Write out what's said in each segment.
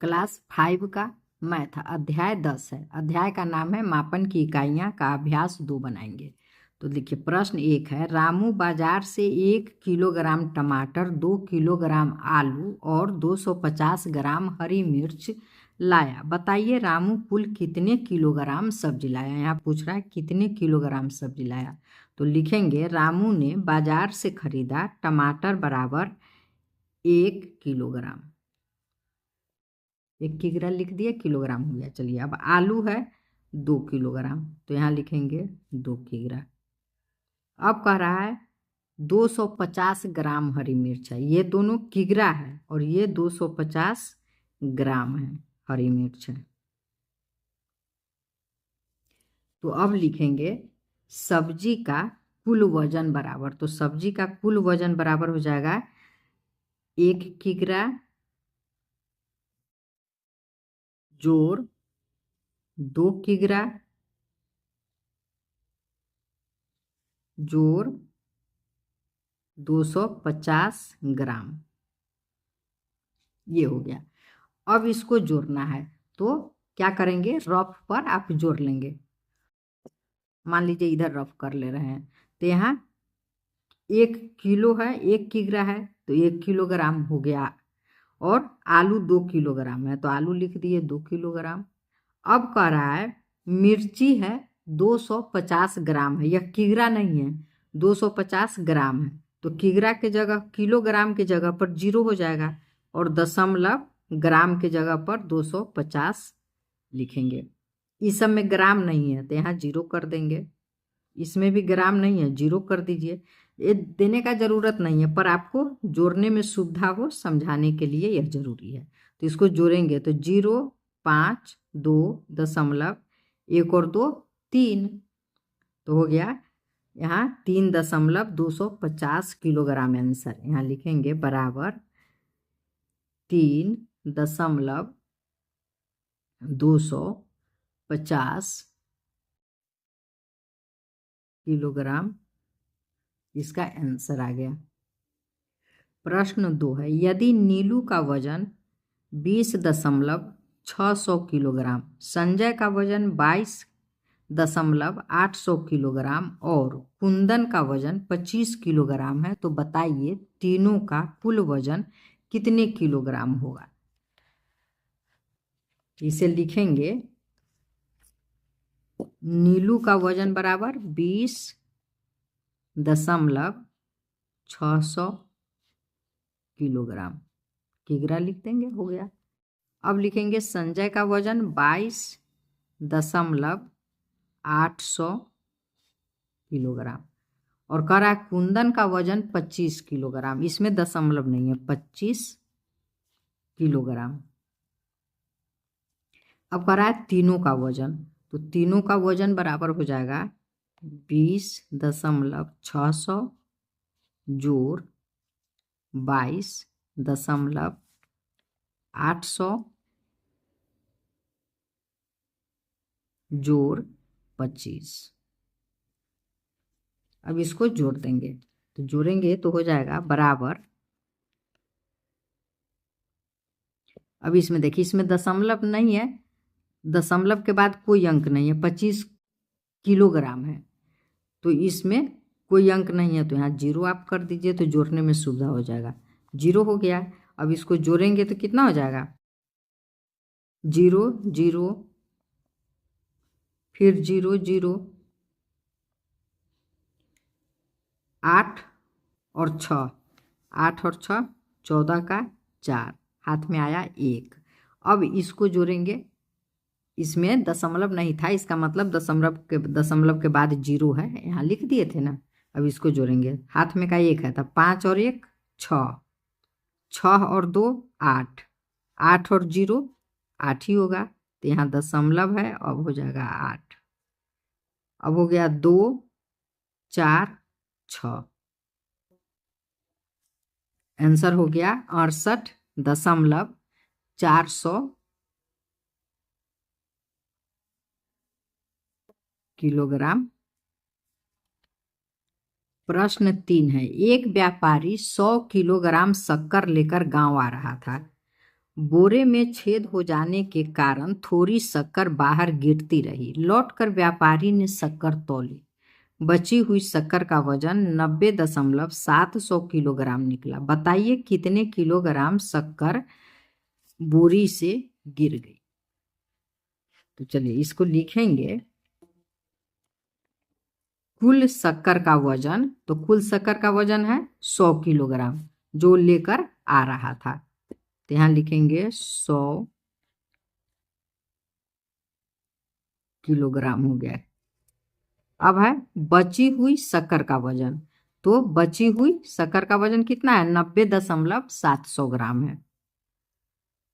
Class 5 का math अध्याय 10 है। अध्याय का नाम है मापन की इकाइयाँ का अभ्यास 2 बनाएंगे। तो देखिए प्रश्न 1 है, रामू बाजार से 1 किलोग्राम टमाटर, 2 किलोग्राम आलू और 250 ग्राम हरी मिर्च लाया। बताइए रामू कुल कितने किलोग्राम सब्जी लाया। यहाँ पूछ रहा है कितने किलोग्राम सब्जी लाया। तो लिखेंगे रामू ने बाजार से खरीदा टमाटर बराबर 1 किलोग्राम। 1 किग्रा लिख दिया, किलोग्राम हो गया। चलिए अब आलू है 2 किलोग्राम, तो यहाँ लिखेंगे 2 किग्रा। अब कह रहा है 250 ग्राम हरी मिर्च है। ये दोनों किग्रा है और ये 250 ग्राम है हरी मिर्च है। तो अब लिखेंगे सब्जी का कुल वजन बराबर, तो सब्जी का कुल वजन बराबर हो जाएगा 1 किग्रा जोड़ 2 किग्रा जोड़ 250 ग्राम। ये हो गया। अब इसको जोड़ना है तो क्या करेंगे, रफ पर आप जोड़ लेंगे। मान लीजिए इधर रफ कर ले रहे हैं, तो यहाँ 1 किलो है, 1 किग्रा है तो 1 किलोग्राम हो गया। और आलू 2 किलोग्राम है तो आलू लिख दिए 2 किलोग्राम। अब कह रहा है मिर्ची है 250 ग्राम है, यह किग्रा नहीं है, 250 ग्राम है। तो किग्रा के जगह किलोग्राम के जगह पर 0 हो जाएगा और दशमलव ग्राम के जगह पर 250 लिखेंगे। इस सब में ग्राम नहीं है तो यहाँ 0 कर देंगे। इसमें भी ग्राम नहीं है, 0 कर दीजिए। ये देने का ज़रूरत नहीं है, पर आपको जोड़ने में सुविधा हो समझाने के लिए यह जरूरी है। तो इसको जोड़ेंगे तो 0, 5, 2, दशमलव 1 और 2 3, तो हो गया यहाँ 3.250 किलोग्राम आंसर। यहाँ लिखेंगे बराबर 3.250 किलोग्राम इसका आंसर आ गया। प्रश्न 2 है, यदि नीलू का वजन 20.600 किलोग्राम, संजय का वजन 22.800 किलोग्राम और कुंदन का वजन 25 किलोग्राम है, तो बताइए तीनों का कुल वजन कितने किलोग्राम होगा। इसे लिखेंगे नीलू का वजन बराबर 20.600 किलोग्राम, किग्रा लिख देंगे, हो गया। अब लिखेंगे संजय का वजन 22.800 किलोग्राम और कह रहा है कुंदन का वजन 25 किलोग्राम, इसमें दशमलव नहीं है, 25 किलोग्राम। अब कह रहा है तीनों का वजन, तो तीनों का वजन बराबर हो जाएगा 20.600 जोड़ 22.800 जोड़ 25। अब इसको जोड़ देंगे, तो जोड़ेंगे तो हो जाएगा बराबर। अब इसमें देखिए इसमें दशमलव नहीं है, दशमलव के बाद कोई अंक नहीं है, 25 किलोग्राम है तो इसमें कोई अंक नहीं है, तो यहाँ 0 आप कर दीजिए तो जोड़ने में सुविधा हो जाएगा। 0 हो गया। अब इसको जोड़ेंगे तो कितना हो जाएगा, 0 0 फिर 0 0, 8 और 6, 8 और 6 14 का 4, हाथ में आया 1। अब इसको जोड़ेंगे, इसमें दशमलव नहीं था, इसका मतलब दशमलव के बाद 0 है, यहाँ लिख दिए थे ना। अब इसको जोड़ेंगे, हाथ में का 1 है तो 5 और 1 6, 6 और 2 8, 8 और 0 8 ही होगा, तो यहाँ दशमलव है, अब हो जाएगा 8। अब हो गया 2 4 6, आंसर हो गया 68.400 किलोग्राम। प्रश्न 3 है, एक व्यापारी 100 किलोग्राम शक्कर लेकर गांव आ रहा था। बोरे में छेद हो जाने के कारण थोड़ी शक्कर बाहर गिरती रही। लौटकर व्यापारी ने शक्कर तौली। बची हुई शक्कर का वजन 90.700 किलोग्राम निकला। बताइए कितने किलोग्राम शक्कर बोरी से गिर गई। तो चलिए इसको लिखेंगे। कुल शक्कर का वजन, तो कुल शक्कर का वजन है 100 किलोग्राम जो लेकर आ रहा था। तो यहां लिखेंगे 100 किलोग्राम हो गया। अब है बची हुई शक्कर का वजन। तो बची हुई शक्कर का वजन कितना है? 90.700 ग्राम है।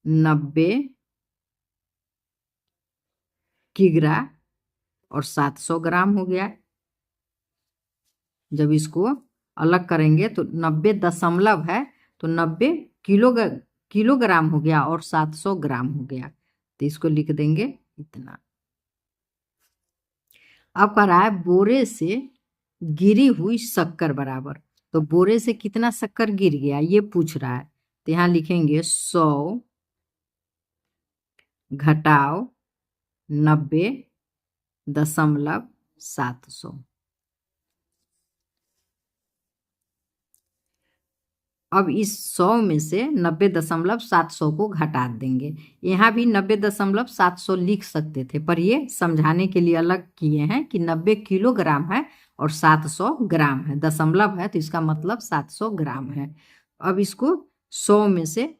90 किग्रा और 700 ग्राम हो गया। जब इसको अलग करेंगे तो 90 दशमलव है तो 90 किलोग्राम हो गया और 700 ग्राम हो गया। तो इसको लिख देंगे इतना। अब कह रहा है बोरे से गिरी हुई शक्कर बराबर। तो बोरे से कितना शक्कर गिर गया ये पूछ रहा है। तो यहां लिखेंगे 100 घटाव 90.700। अब इस 100 में से 90.700 को घटा देंगे। यहाँ भी 90.700 लिख सकते थे पर ये समझाने के लिए अलग किए हैं कि 90 किलोग्राम है और 700 ग्राम है। दशमलव है तो इसका मतलब 700 ग्राम है। अब इसको 100 में से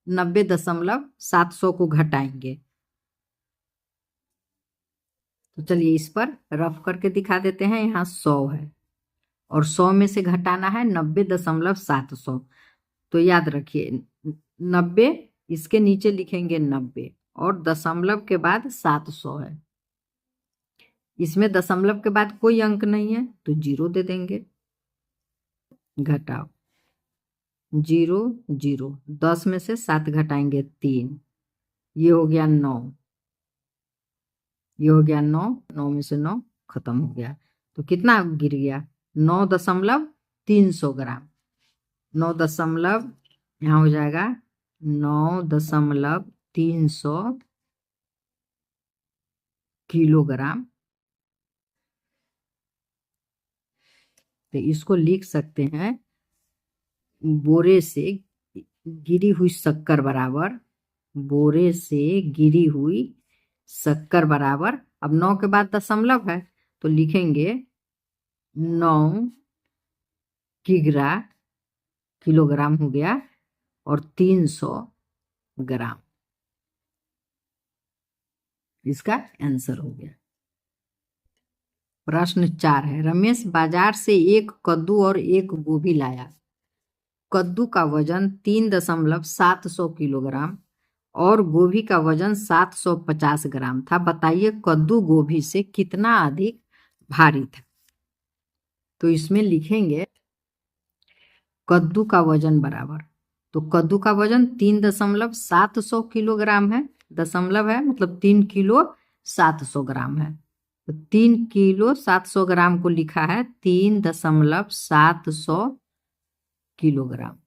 90.700 को घटाएंगे। तो चलिए इस पर रफ करके दिखा देते हैं। यहाँ 100 है और 100 में से घटाना है 90.700। तो याद रखिए 90 इसके नीचे लिखेंगे 90 और दशमलव के बाद 700 है। इसमें दशमलव के बाद कोई अंक नहीं है तो 0 दे देंगे। घटाओ 0 0, 10 में से 7 घटाएंगे 3, ये हो गया 9, ये हो गया 9, 9 में से 9 खत्म हो गया। तो कितना गिर गया? 9.300 ग्राम। 9 दशमलव यहाँ हो जाएगा 9.300 किलोग्राम। तो इसको लिख सकते हैं बोरे से गिरी हुई शक्कर बराबर, बोरे से गिरी हुई शक्कर बराबर। अब 9 के बाद दशमलव है तो लिखेंगे 9 किग्रा, किलोग्राम हो गया और 300 ग्राम इसका आंसर हो गया। प्रश्न 4 है। रमेश बाजार से एक कद्दू और एक गोभी लाया। कद्दू का वजन 3.700 किलोग्राम और गोभी का वजन 750 ग्राम था। बताइए कद्दू गोभी से कितना अधिक भारी था। तो इसमें लिखेंगे कद्दू का वजन बराबर, तो कद्दू का वजन 3.700 किलोग्राम है। दशमलव है मतलब 3 किलो 700 ग्राम है। तो 3 किलो 700 ग्राम को लिखा है 3.700 किलोग्राम।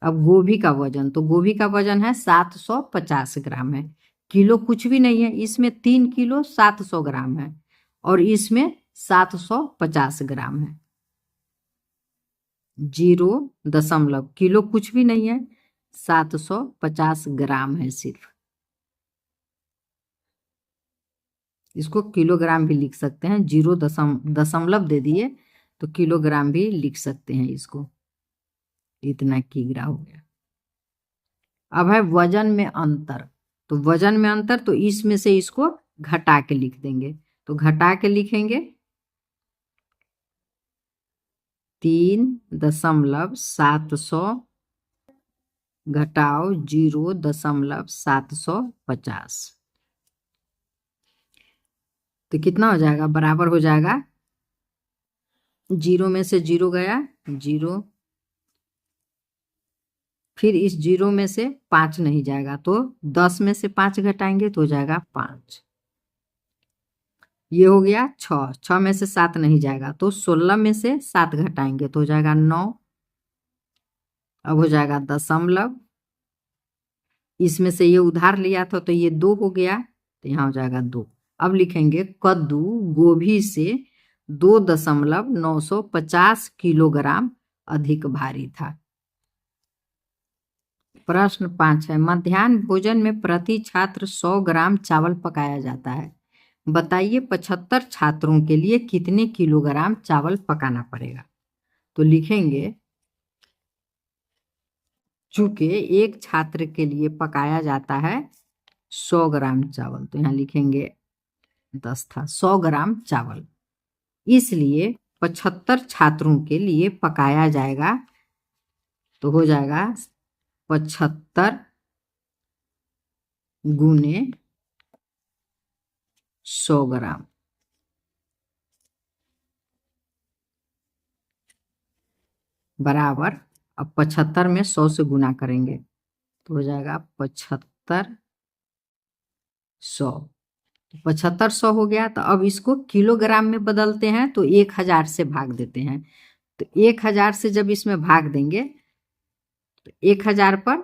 अब गोभी का वजन, तो गोभी का वजन है 750 ग्राम है। किलो कुछ भी नहीं है, इसमें 3 किलो 700 ग्राम है और इसमें 750 ग्राम है। 0 दशमलव, किलो कुछ भी नहीं है, 750 ग्राम है सिर्फ। इसको किलोग्राम भी लिख सकते हैं। 0 दशमलव दे दिए तो किलोग्राम भी लिख सकते हैं इसको। इतना किग्रा हो गया। अब है वजन में अंतर। तो वजन में अंतर, तो इसमें से इसको घटा के लिख देंगे। तो घटा के लिखेंगे 3.700 घटाओ 0.750। तो कितना हो जाएगा? बराबर हो जाएगा 0 में से 0 गया 0, फिर इस 0 में से 5 नहीं जाएगा तो 10 में से 5 घटाएंगे तो हो जाएगा 5। ये हो गया 6, 6 में से 7 नहीं जाएगा तो 16 में से 7 घटाएंगे तो हो जाएगा 9। अब हो जाएगा दशमलव, इसमें से ये उधार लिया था तो ये 2 हो गया, तो यहाँ हो जाएगा 2। अब लिखेंगे कद्दू गोभी से 2.950 किलोग्राम अधिक भारी था। प्रश्न 5 है, मध्याह्न भोजन में प्रति छात्र 100 ग्राम चावल पकाया जाता है। बताइए 75 छात्रों के लिए कितने किलोग्राम चावल पकाना पड़ेगा। तो लिखेंगे चूंकि एक छात्र के लिए पकाया जाता है 100 ग्राम चावल, तो यहाँ लिखेंगे 10 था 100 ग्राम चावल, इसलिए 75 छात्रों के लिए पकाया जाएगा, तो हो जाएगा 75 गुने 100 ग्राम बराबर, अब 75 में 100 से गुना करेंगे तो हो जाएगा 75 100, 75 100 हो गया। तो अब इसको किलोग्राम में बदलते हैं तो 1000 से भाग देते हैं, तो 1000 से जब इसमें भाग देंगे तो 1000 पर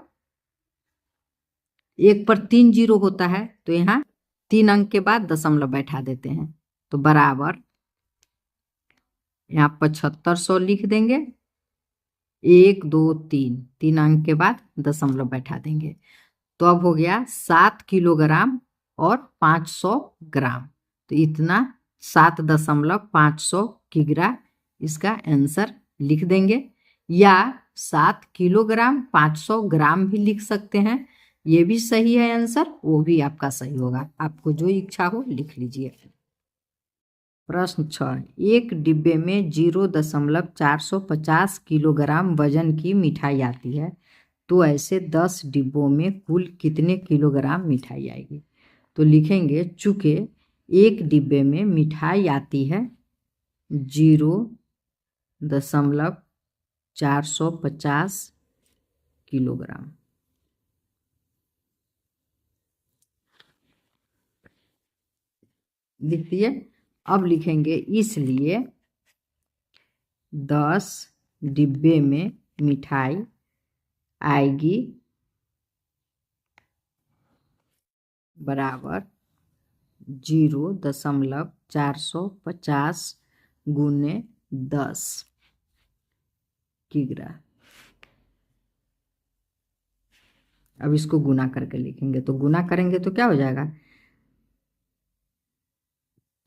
1 पर 3 जीरो होता है, तो यहाँ 3 अंक के बाद दशमलव बैठा देते हैं, तो बराबर यहाँ 75 100 लिख देंगे, 1 2 3 3 अंक के बाद दशमलव बैठा देंगे, तो अब हो गया 7 किलोग्राम और 500 ग्राम, तो इतना 7.500 किग्रा इसका आंसर लिख देंगे, या 7 किलोग्राम 500 ग्राम भी लिख सकते हैं, ये भी सही है आंसर, वो भी आपका सही होगा, आपको जो इच्छा हो लिख लीजिए। प्रश्न 6, एक डिब्बे में 0.450 किलोग्राम वजन की मिठाई आती है, तो ऐसे 10 डिब्बों में कुल कितने किलोग्राम मिठाई आएगी। तो लिखेंगे चूंकि एक डिब्बे में मिठाई आती है 0.450 किलोग्राम, लिख दिए। अब लिखेंगे इसलिए 10 डिब्बे में मिठाई आएगी बराबर 0.450 गुने 10 किग्रा। अब इसको गुना करके लिखेंगे, तो गुना करेंगे तो क्या हो जाएगा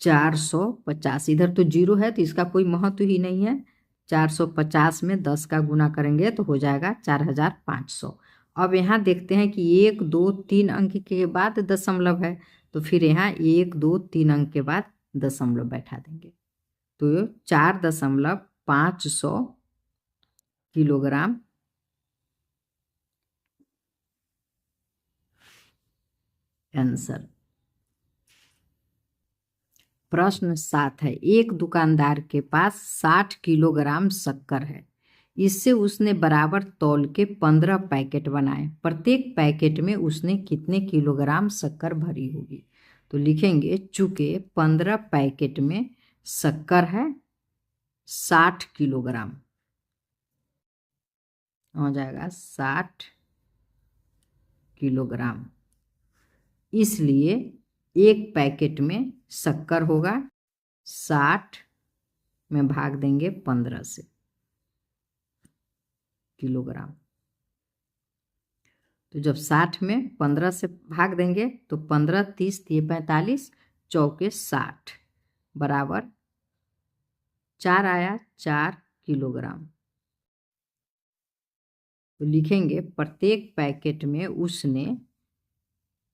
450, इधर तो 0 है तो इसका कोई महत्व ही नहीं है, 450 में 10 का गुना करेंगे तो हो जाएगा 4500। अब यहाँ देखते हैं कि 1 2 3 अंक के बाद दशमलव है, तो फिर यहाँ 1 2 3 अंक के बाद दशमलव बैठा देंगे, तो 4.500 किलोग्राम आंसर। प्रश्न 7 है, एक दुकानदार के पास 60 किलोग्राम शक्कर है, इससे उसने बराबर तौल के 15 पैकेट बनाए, प्रत्येक पैकेट में उसने कितने किलोग्राम शक्कर भरी होगी। तो लिखेंगे चूंकि 15 पैकेट में शक्कर है 60 किलोग्राम, हो जाएगा 60 किलोग्राम, इसलिए एक पैकेट में शक्कर होगा 60 में भाग देंगे 15 से किलोग्राम, तो जब 60 में 15 से भाग देंगे तो 15 30 45 चौके 60 बराबर 4 आया 4 किलोग्राम। तो लिखेंगे प्रत्येक पैकेट में उसने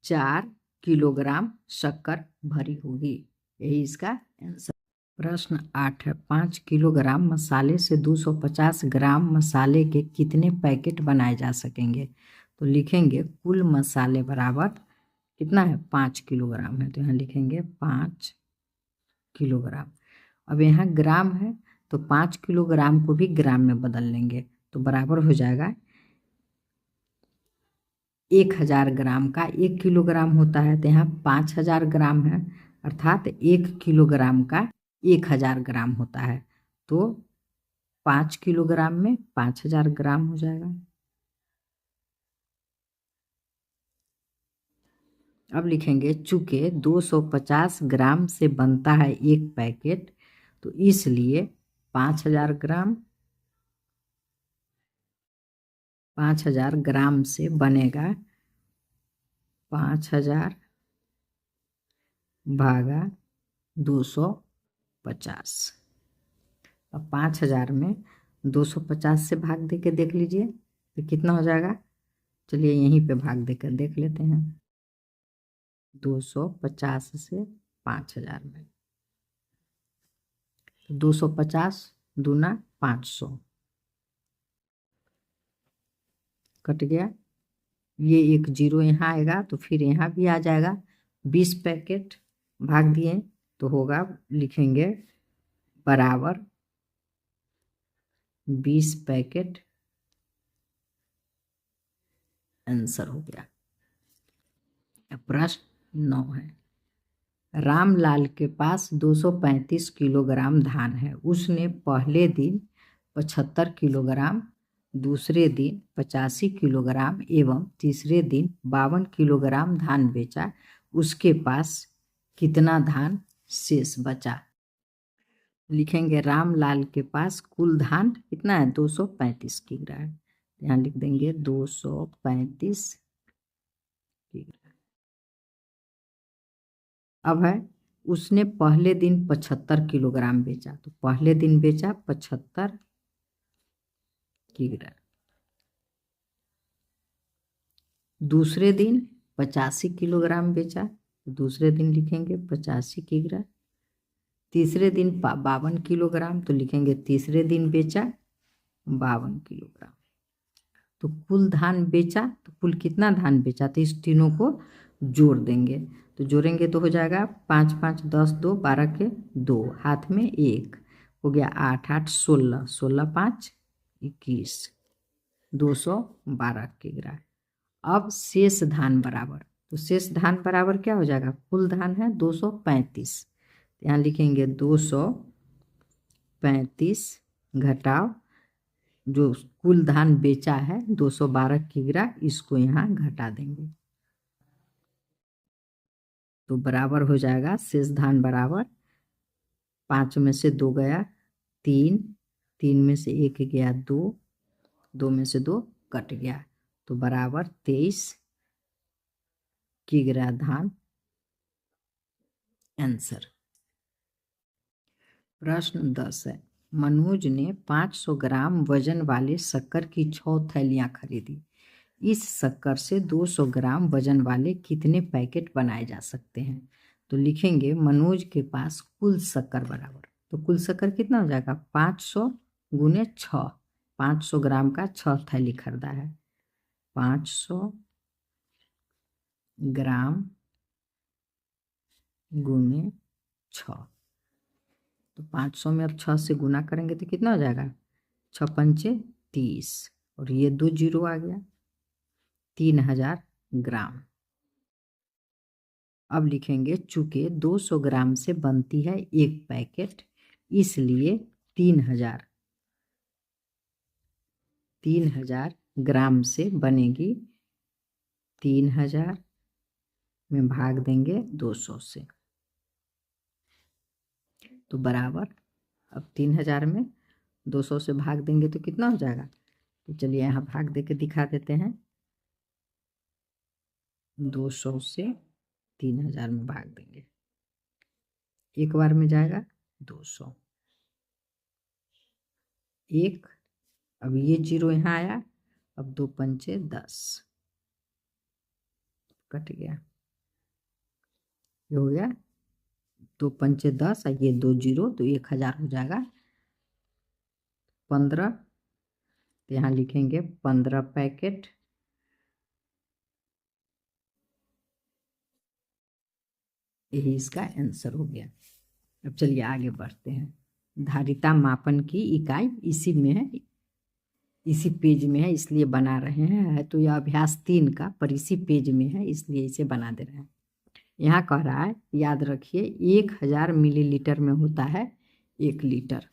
4 किलोग्राम शक्कर भरी होगी, यही इसका आंसर। प्रश्न 8 है, 5 किलोग्राम मसाले से 250 ग्राम मसाले के कितने पैकेट बनाए जा सकेंगे। तो लिखेंगे कुल मसाले बराबर कितना है 5 किलोग्राम है, तो यहाँ लिखेंगे 5 किलोग्राम। अब यहाँ ग्राम है तो 5 किलोग्राम को भी ग्राम में बदल लेंगे, तो बराबर हो जाएगा 1000 ग्राम का 1 किलोग्राम होता है, तो यहाँ 5000 ग्राम है, अर्थात 1 किलोग्राम का 1000 ग्राम होता है, तो 5 किलोग्राम में 5000 ग्राम हो जाएगा। अब लिखेंगे चूँकि 250 ग्राम से बनता है एक पैकेट, तो इसलिए 5000 ग्राम 5000 ग्राम से बनेगा 5000 भागा 250। अब 5000 में 250 से भाग दे के देख लीजिए तो कितना हो जाएगा। चलिए यहीं पे भाग देकर देख लेते हैं। 250 से 5000 में 250 दूना 500 कट गया। ये एक जीरो यहाँ आएगा तो फिर यहाँ भी आ जाएगा। 20 पैकेट भाग दिए तो होगा, लिखेंगे बराबर 20 पैकेट। आंसर हो गया। प्रश्न 9 है, रामलाल के पास 235 किलोग्राम धान है। उसने पहले दिन 75 किलोग्राम, दूसरे दिन 85 किलोग्राम एवं तीसरे दिन 52 किलोग्राम धान बेचा। उसके पास कितना धान शेष बचा। लिखेंगे रामलाल के पास कुल धान कितना है, 235 किलोग्राम है। यहाँ लिख देंगे 235 किलोग्राम। अब है उसने पहले दिन 75 किलोग्राम बेचा, तो पहले दिन बेचा 75 किलोग्राम, दूसरे दिन 85 किलोग्राम बेचा, तो दूसरे दिन लिखेंगे 85 किलोग्राम, तीसरे दिन 52 किलोग्राम, तो लिखेंगे तीसरे दिन बेचा 52 किलोग्राम। तो कुल धान बेचा, तो कुल कितना धान बेचा, तो इस तीनों को जोड़ देंगे। तो जोड़ेंगे तो हो जाएगा 5 5 10 2 12 के 2, हाथ में 1 हो गया 8 8 16 16 5 21 212 किलोग्राम। अब शेष धान बराबर, तो शेष धान बराबर क्या हो जाएगा, कुल धान है 235, यहाँ लिखेंगे 235 घटाव जो कुल धान बेचा है 212 किलोग्राम, इसको यहाँ घटा देंगे तो बराबर हो जाएगा शेष धान बराबर 5 में से 2 गया 3, 3 में से 1 गया 2, 2 में से 2 कट गया, तो बराबर 23 किलोग्राम धान। आंसर। प्रश्न 10 है, मनोज ने 500 ग्राम वजन वाले शक्कर की 6 थैलियां खरीदी। इस शक्कर से 200 ग्राम वजन वाले कितने पैकेट बनाए जा सकते हैं। तो लिखेंगे मनोज के पास कुल शक्कर बराबर, तो कुल शक्कर कितना हो जाएगा 500 गुने 6, 500 ग्राम का 6 थैली खरीदा है, 500 ग्राम गुने 6, तो 500 में अब 6 से गुना करेंगे तो कितना हो जाएगा 6 पंचे 30 और ये 2 जीरो आ गया 3000 ग्राम। अब लिखेंगे चूंकि 200 ग्राम से बनती है एक पैकेट, इसलिए 3000 ग्राम से बनेगी। 3000 में भाग देंगे 200 से, तो बराबर अब 3000 में 200 से भाग देंगे तो कितना हो जाएगा। तो चलिए यहाँ भाग दे के दिखा देते हैं। 200 से 3000 में भाग देंगे, एक बार में जाएगा 200 1, अब ये जीरो यहाँ आया, अब 2 पंचे 10 कट गया, ये हो गया 2 पंचे 10 और ये 2 जीरो, तो 1000 हो जाएगा 15, तो यहाँ लिखेंगे 15 पैकेट। यही इसका आंसर हो गया। अब चलिए आगे बढ़ते हैं। धारिता मापन की इकाई इसी में है, इसी पेज में है, इसलिए बना रहे हैं। तो यह अभ्यास 3 का पर इसी पेज में है, इसलिए इसे बना दे रहे हैं। यहाँ कह रहा है, याद रखिए 1000 मिलीलीटर में होता है 1 लीटर,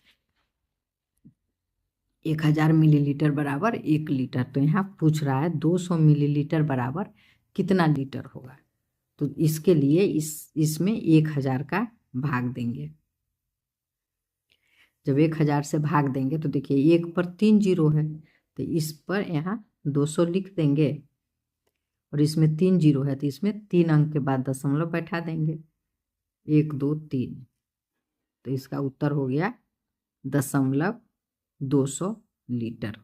1000 मिलीलीटर बराबर 1 लीटर। तो यहाँ पूछ रहा है 200 मिलीलीटर बराबर कितना लीटर होगा। तो इसके लिए इसमें 1000 का भाग देंगे। जब 1000 से भाग देंगे तो देखिए 1 पर 3 जीरो है, तो इस पर यहाँ 200 लिख देंगे, और इसमें 3 जीरो है तो इसमें 3 अंक के बाद दशमलव बैठा देंगे, 1 2 3। तो इसका उत्तर हो गया 0.200 लीटर।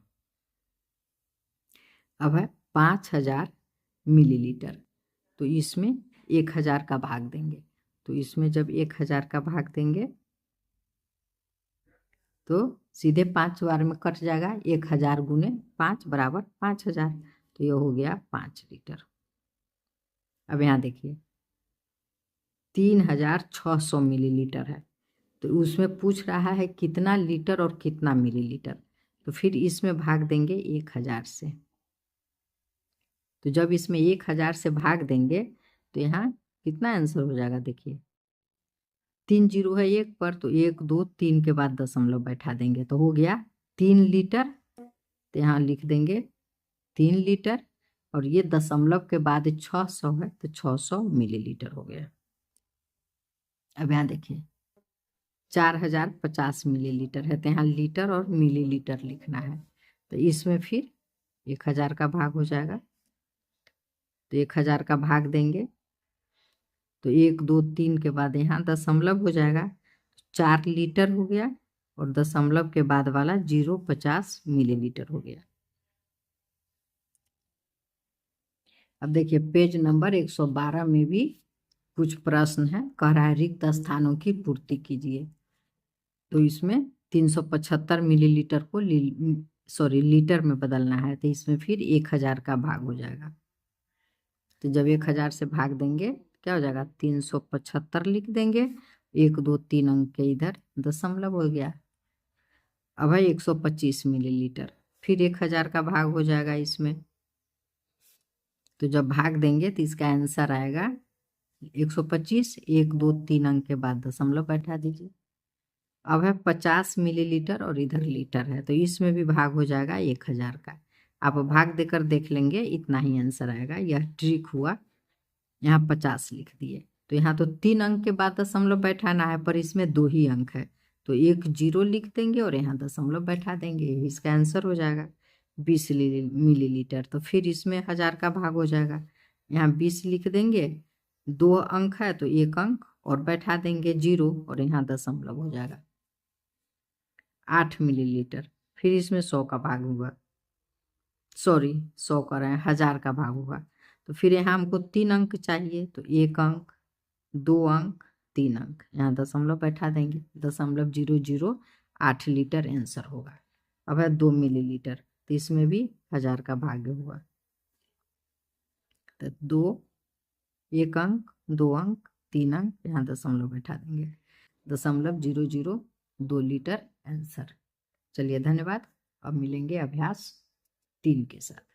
अब है 5000 मिलीलीटर, तो इसमें 1000 का भाग देंगे। तो इसमें जब 1000 का भाग देंगे तो सीधे 5 बार में कट जाएगा, 1000 गुने 5 बराबर 5000, तो ये हो गया 5 लीटर। अब यहाँ देखिए 3600 मिलीलीटर है, तो उसमें पूछ रहा है कितना लीटर और कितना मिलीलीटर, तो फिर इसमें भाग देंगे 1000 से। तो जब इसमें 1000 से भाग देंगे तो यहाँ कितना आंसर हो जाएगा, देखिए 3 जीरो है 1 पर, तो 1 2 3 के बाद दशमलव बैठा देंगे, तो हो गया 3 लीटर। तो यहाँ लिख देंगे 3 लीटर, और ये दशमलव के बाद 600 है तो 600 मिलीलीटर हो गया। अब यहाँ देखिए 4050 मिलीलीटर है, तो यहाँ लीटर और मिलीलीटर लिखना है, तो इसमें फिर 1000 का भाग हो जाएगा, तो 1000 का भाग देंगे तो 1 2 3 के बाद यहाँ दशमलव हो जाएगा, 4 लीटर हो गया, और दशमलव के बाद वाला 0.50 मिलीलीटर हो गया। अब देखिए पेज नंबर 112 में भी कुछ प्रश्न है, कह रहा है रिक्त स्थानों की पूर्ति कीजिए। तो इसमें 375 मिलीलीटर को लीटर में बदलना है, तो इसमें फिर 1000 का भाग हो जाएगा। तो जब 1000 से भाग देंगे क्या हो जाएगा, 375 लिख देंगे, 1 2 3 अंक के इधर दशमलव हो गया। अब है 125 मिलीलीटर, फिर 1000 का भाग हो जाएगा इसमें। तो जब भाग देंगे तो इसका आंसर आएगा 125, 1 2 3 अंक के बाद दशमलव बैठा दीजिए। अब है 50 मिलीलीटर और इधर लीटर है, तो इसमें भी भाग हो जाएगा 1000 का। आप भाग देकर देख लेंगे, इतना ही आंसर आएगा। यह ट्रिक हुआ। यहाँ 50 लिख दिए, तो यहाँ तो 3 अंक के बाद दशमलव बैठाना है, पर इसमें 2 ही अंक है, तो 1 जीरो लिख देंगे और यहाँ दशमलव बैठा देंगे, इसका आंसर हो जाएगा 20 मिलीलीटर। तो फिर इसमें 1000 का भाग हो जाएगा, यहाँ 20 लिख देंगे, 2 अंक है तो 1 अंक और बैठा देंगे 0, और यहाँ दशमलव हो जाएगा 8 मिलीलीटर। फिर इसमें 100 का भाग हुआ, 100 कर रहे हैं, 1000 का भाग हुआ, तो फिर यहाँ हमको 3 अंक चाहिए, तो 1 अंक 2 अंक 3 अंक, यहाँ दशमलव बैठा देंगे, 0.008 लीटर आंसर होगा। अब है 2 मिलीलीटर, तो इसमें भी 1000 का भाग हुआ, तो 2 1 अंक 2 अंक 3 अंक, यहाँ दशमलव बैठा देंगे, 0.002 लीटर आंसर। चलिए धन्यवाद। अब मिलेंगे अभ्यास 3 के साथ।